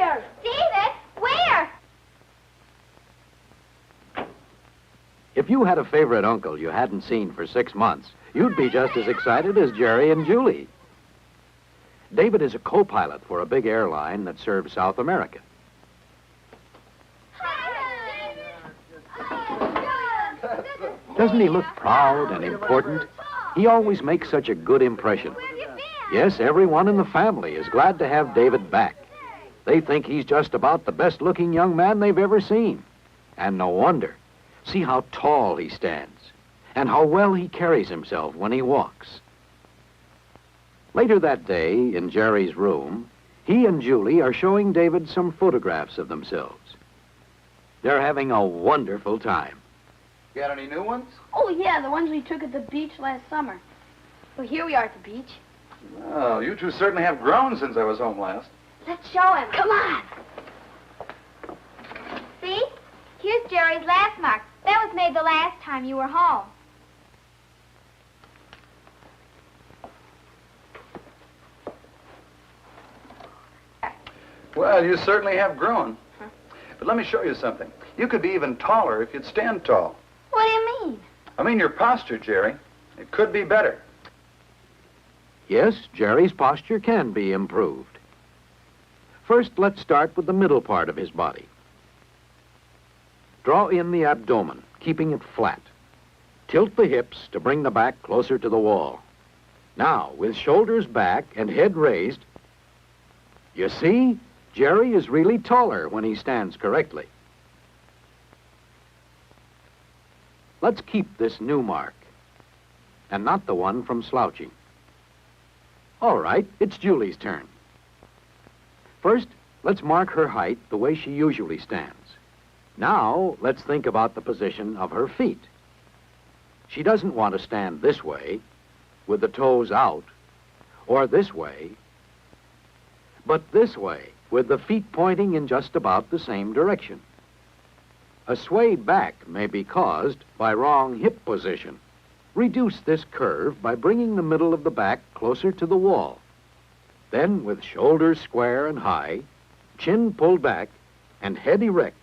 here. David, where? If you had a favorite uncle you hadn't seen for 6 months, you'd be just as excited as Jerry and Julie. David is a co-pilot for a big airline that serves South America. Doesn't he look proud and important? He always makes such a good impression. Yes, everyone in the family is glad to have David back. They think he's just about the best-looking young man they've ever seen. And no wonder. See how tall he stands, and how well he carries himself when he walks. Later that day, in Jerry's room, he and Julie are showing David some photographs of themselves. They're having a wonderful time. Got any new ones? Oh, yeah, the ones we took at the beach last summer. Well, here we are at the beach. Oh, you two certainly have grown since I was home last. Let's show him. Come on. See? Here's Jerry's last mark. That was made the last time you were home. Well, you certainly have grown. But let me show you something. You could be even taller if you'd stand tall. What do you mean? I mean your posture, Jerry. It could be better. Yes, Jerry's posture can be improved. First, let's start with the middle part of his body. Draw in the abdomen, keeping it flat. Tilt the hips to bring the back closer to the wall. Now, with shoulders back and head raised, you see, Jerry is really taller when he stands correctly. Let's keep this new mark, and not the one from slouching. All right, it's Julie's turn. First, let's mark her height the way she usually stands. Now, let's think about the position of her feet. She doesn't want to stand this way, with the toes out, or this way, but this way, with the feet pointing in just about the same direction. A swayed back may be caused by wrong hip position. Reduce this curve by bringing the middle of the back closer to the wall. Then, with shoulders square and high, chin pulled back, and head erect,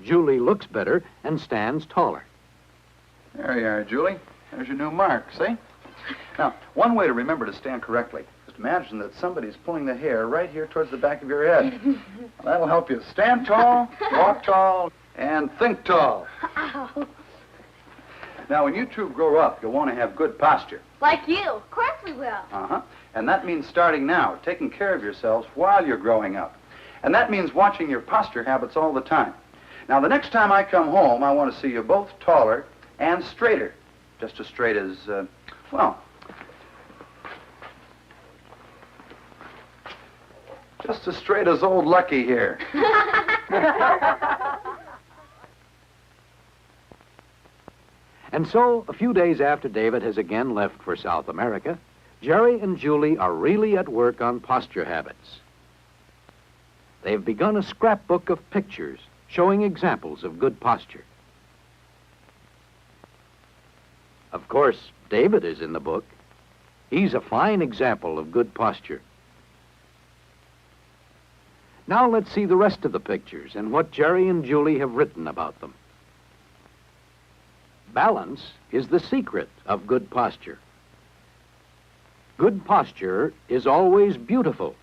Julie looks better and stands taller. There you are, Julie. There's your new mark, see? Now, one way to remember to stand correctly is to imagine that somebody's pulling the hair right here towards the back of your head. That'll help you stand tall, walk tall, and think tall. Ow. Now, when you two grow up, you'll want to have good posture. Like you. Of course we will. Uh-huh. And that means starting now, taking care of yourselves while you're growing up. And that means watching your posture habits all the time. Now, the next time I come home, I want to see you both taller and straighter. Just as straight as, well, just as straight as old Lucky here. And so, a few days after David has again left for South America, Jerry and Julie are really at work on posture habits. They've begun a scrapbook of pictures showing examples of good posture. Of course, David is in the book. He's a fine example of good posture. Now let's see the rest of the pictures and what Jerry and Julie have written about them. Balance is the secret of good posture. Good posture is always beautiful.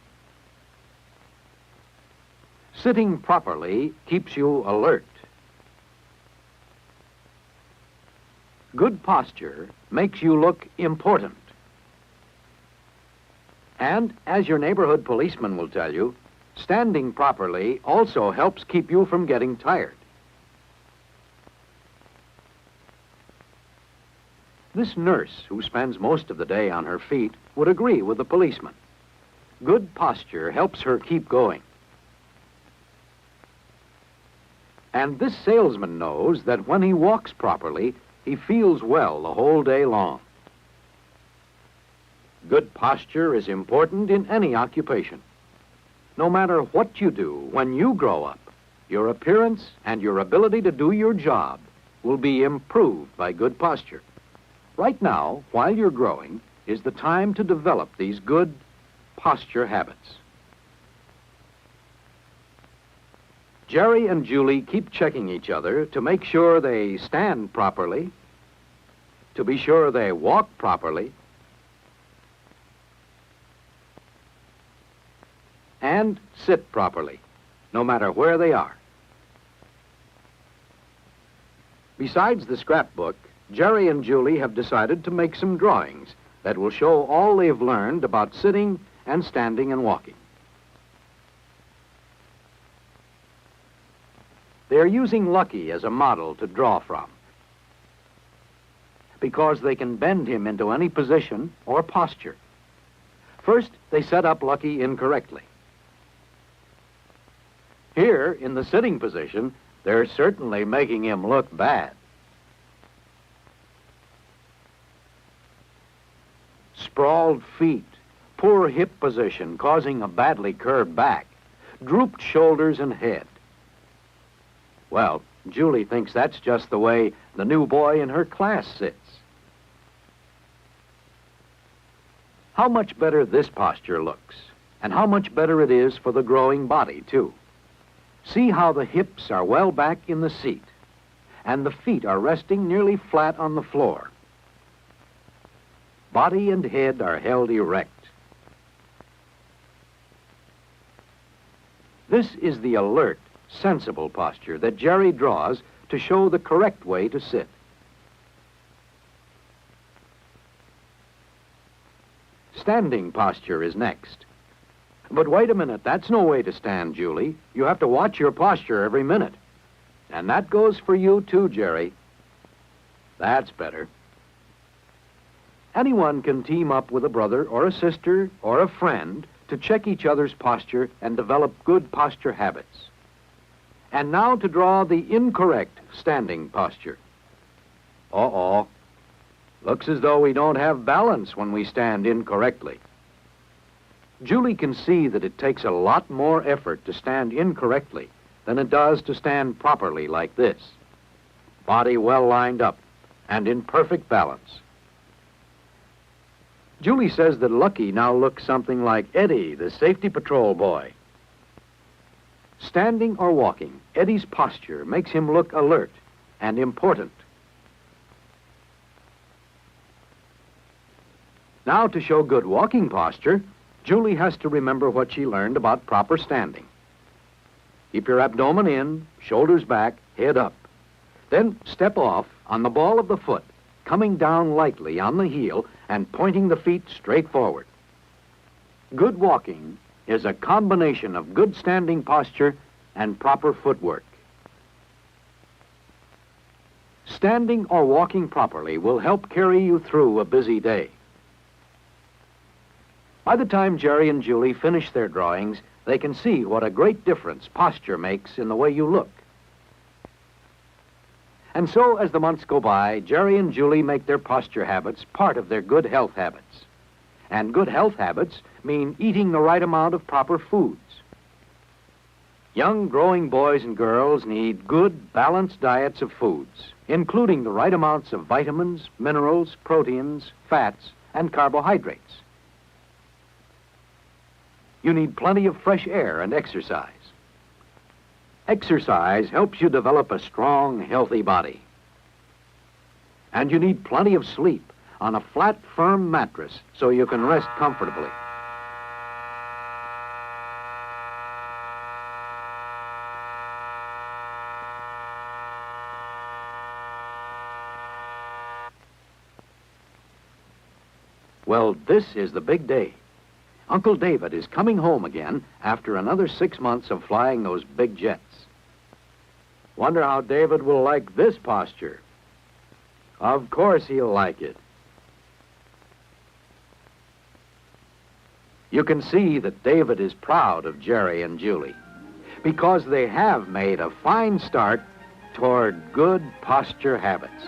Sitting properly keeps you alert. Good posture makes you look important. And, as your neighborhood policeman will tell you, standing properly also helps keep you from getting tired. This nurse, who spends most of the day on her feet, would agree with the policeman. Good posture helps her keep going. And this salesman knows that when he walks properly, he feels well the whole day long. Good posture is important in any occupation. No matter what you do, when you grow up, your appearance and your ability to do your job will be improved by good posture. Right now, while you're growing, is the time to develop these good posture habits. Jerry and Julie keep checking each other to make sure they stand properly, to be sure they walk properly, and sit properly, no matter where they are. Besides the scrapbook, Jerry and Julie have decided to make some drawings that will show all they've learned about sitting and standing and walking. They're using Lucky as a model to draw from, because they can bend him into any position or posture. First, they set up Lucky incorrectly. Here, in the sitting position, they're certainly making him look bad. Sprawled feet, poor hip position causing a badly curved back, drooped shoulders and head. Well, Julie thinks that's just the way the new boy in her class sits. How much better this posture looks, and how much better it is for the growing body, too. See how the hips are well back in the seat, and the feet are resting nearly flat on the floor. Body and head are held erect. This is the alert, sensible posture that Jerry draws to show the correct way to sit. Standing posture is next. But wait a minute, that's no way to stand, Julie. You have to watch your posture every minute. And that goes for you too, Jerry. That's better. Anyone can team up with a brother or a sister or a friend to check each other's posture and develop good posture habits. And now to draw the incorrect standing posture. Uh-oh. Looks as though we don't have balance when we stand incorrectly. Julie can see that it takes a lot more effort to stand incorrectly than it does to stand properly like this. Body well lined up and in perfect balance. Julie says that Lucky now looks something like Eddie, the safety patrol boy. Standing or walking, Eddie's posture makes him look alert and important. Now, to show good walking posture, Julie has to remember what she learned about proper standing. Keep your abdomen in, shoulders back, head up. Then step off on the ball of the foot, coming down lightly on the heel and pointing the feet straight forward. Good walking is a combination of good standing posture and proper footwork. Standing or walking properly will help carry you through a busy day. By the time Jerry and Julie finish their drawings, they can see what a great difference posture makes in the way you look. And so, as the months go by, Jerry and Julie make their posture habits part of their good health habits. And good health habits mean eating the right amount of proper foods. Young, growing boys and girls need good, balanced diets of foods, including the right amounts of vitamins, minerals, proteins, fats, and carbohydrates. You need plenty of fresh air and exercise. Exercise helps you develop a strong, healthy body. And you need plenty of sleep on a flat, firm mattress so you can rest comfortably. Well, this is the big day. Uncle David is coming home again after another 6 months of flying those big jets. Wonder how David will like this posture. Of course he'll like it. You can see that David is proud of Jerry and Julie because they have made a fine start toward good posture habits.